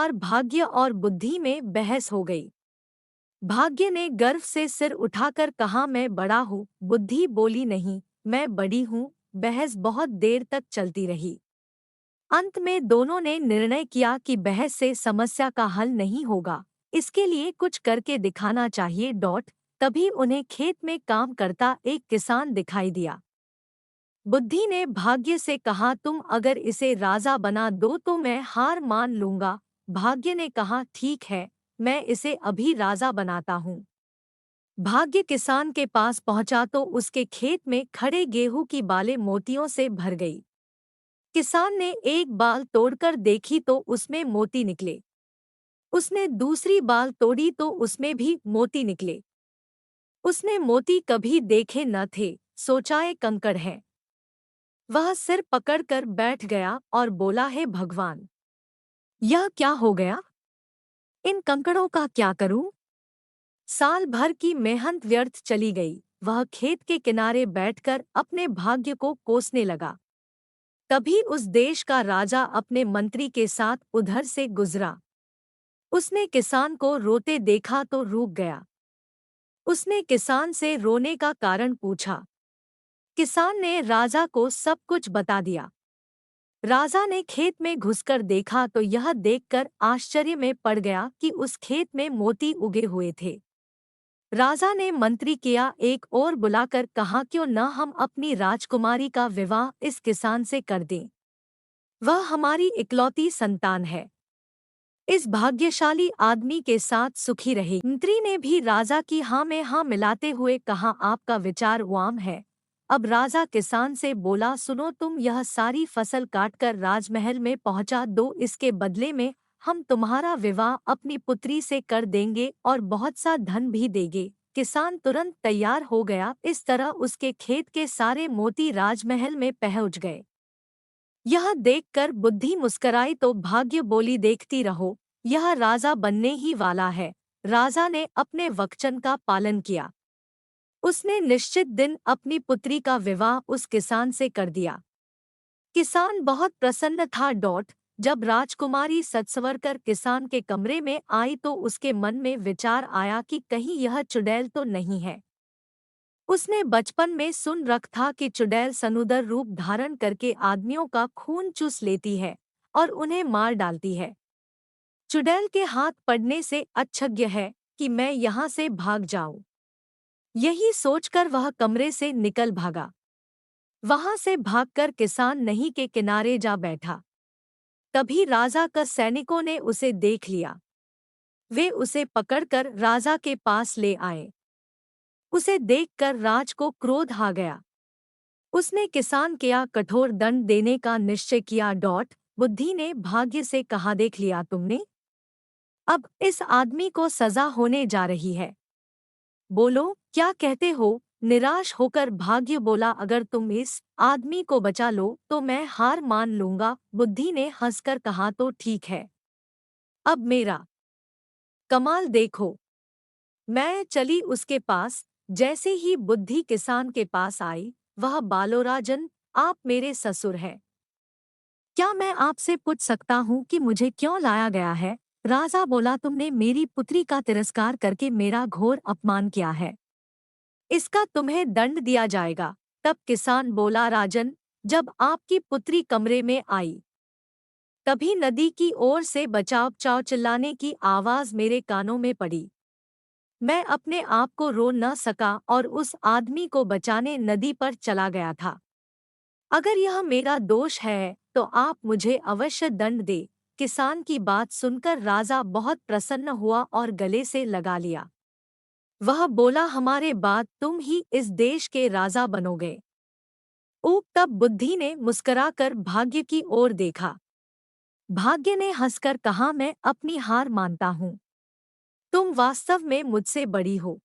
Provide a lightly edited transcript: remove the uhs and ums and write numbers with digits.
बार भाग्य और बुद्धि में बहस हो गई। भाग्य ने गर्व से सिर उठाकर कहा, मैं बड़ा हूँ। बुद्धि बोली, नहीं, मैं बड़ी हूँ। बहस बहुत देर तक चलती रही। अंत में दोनों ने निर्णय किया कि बहस से समस्या का हल नहीं होगा, इसके लिए कुछ करके दिखाना चाहिए। तभी उन्हें खेत में काम करता एक किसान दिखाई दिया। बुद्धि ने भाग्य से कहा, तुम अगर इसे राजा बना दो तो मैं हार मान लूंगा। भाग्य ने कहा, ठीक है, मैं इसे अभी राजा बनाता हूँ। भाग्य किसान के पास पहुंचा तो उसके खेत में खड़े गेहूं की बालें मोतियों से भर गई। किसान ने एक बाल तोड़कर देखी तो उसमें मोती निकले। उसने दूसरी बाल तोड़ी तो उसमें भी मोती निकले। उसने मोती कभी देखे न थे, सोचा ये कंकड़ है। वह सिर पकड़कर बैठ गया और बोला, हे भगवान, यह क्या हो गया? इन कंकड़ों का क्या करूं? साल भर की मेहनत व्यर्थ चली गई। वह खेत के किनारे बैठकर अपने भाग्य को कोसने लगा। तभी उस देश का राजा अपने मंत्री के साथ उधर से गुजरा। उसने किसान को रोते देखा तो रुक गया। उसने किसान से रोने का कारण पूछा। किसान ने राजा को सब कुछ बता दिया। राजा ने खेत में घुसकर देखा तो यह देखकर आश्चर्य में पड़ गया कि उस खेत में मोती उगे हुए थे। राजा ने मंत्री किया एक और बुलाकर कहा, क्यों न हम अपनी राजकुमारी का विवाह इस किसान से कर दें। वह हमारी इकलौती संतान है। इस भाग्यशाली आदमी के साथ सुखी रहे। मंत्री ने भी राजा की हाँ में हाँ मिलाते हुए कहा, आपका विचार वाम है। अब राजा किसान से बोला, सुनो, तुम यह सारी फसल काटकर राजमहल में पहुंचा दो। इसके बदले में हम तुम्हारा विवाह अपनी पुत्री से कर देंगे और बहुत सा धन भी देंगे। किसान तुरंत तैयार हो गया। इस तरह उसके खेत के सारे मोती राजमहल में पहुंच गए। यह देखकर बुद्धि मुस्कराई तो भाग्य बोली, देखती रहो, यह राजा बनने ही वाला है। राजा ने अपने वचन का पालन किया। उसने निश्चित दिन अपनी पुत्री का विवाह उस किसान से कर दिया। किसान बहुत प्रसन्न था। जब राजकुमारी सजसंवरकर किसान के कमरे में आई तो उसके मन में विचार आया कि कहीं यह चुड़ैल तो नहीं है। उसने बचपन में सुन रखा कि चुड़ैल सनुदर रूप धारण करके आदमियों का खून चूस लेती है और उन्हें मार डालती है। चुड़ैल के हाथ पड़ने से अच्छज्ञ है कि मैं यहाँ से भाग जाऊं। यही सोचकर वह कमरे से निकल भागा। वहां से भागकर किसान नदी के किनारे जा बैठा। तभी राजा का सैनिकों ने उसे देख लिया। वे उसे पकड़कर राजा के पास ले आए। उसे देखकर राज को क्रोध आ गया। उसने किसान किया कठोर दंड देने का निश्चय किया। बुद्धि ने भाग्य से कहा, देख लिया तुमने, अब इस आदमी को सजा होने जा रही है। बोलो, क्या कहते हो? निराश होकर भाग्य बोला, अगर तुम इस आदमी को बचा लो तो मैं हार मान लूंगा। बुद्धि ने हंसकर कहा, तो ठीक है, अब मेरा कमाल देखो। मैं चली उसके पास। जैसे ही बुद्धि किसान के पास आई, वह बालो, राजन, आप मेरे ससुर हैं। क्या मैं आपसे पूछ सकता हूँ कि मुझे क्यों लाया गया है? राजा बोला, तुमने मेरी पुत्री का तिरस्कार करके मेरा घोर अपमान किया है। इसका तुम्हें दंड दिया जाएगा। तब किसान बोला, राजन, जब आपकी पुत्री कमरे में आई तभी नदी की ओर से बचाओ बचाओ चिल्लाने की आवाज मेरे कानों में पड़ी। मैं अपने आप को रो न सका और उस आदमी को बचाने नदी पर चला गया था। अगर यह मेरा दोष है तो आप मुझे अवश्य दंड दे। किसान की बात सुनकर राजा बहुत प्रसन्न हुआ और गले से लगा लिया। वह बोला, हमारे बाद तुम ही इस देश के राजा बनोगे। तब बुद्धि ने मुस्कुराकर भाग्य की ओर देखा। भाग्य ने हंसकर कहा, मैं अपनी हार मानता हूँ। तुम वास्तव में मुझसे बड़ी हो।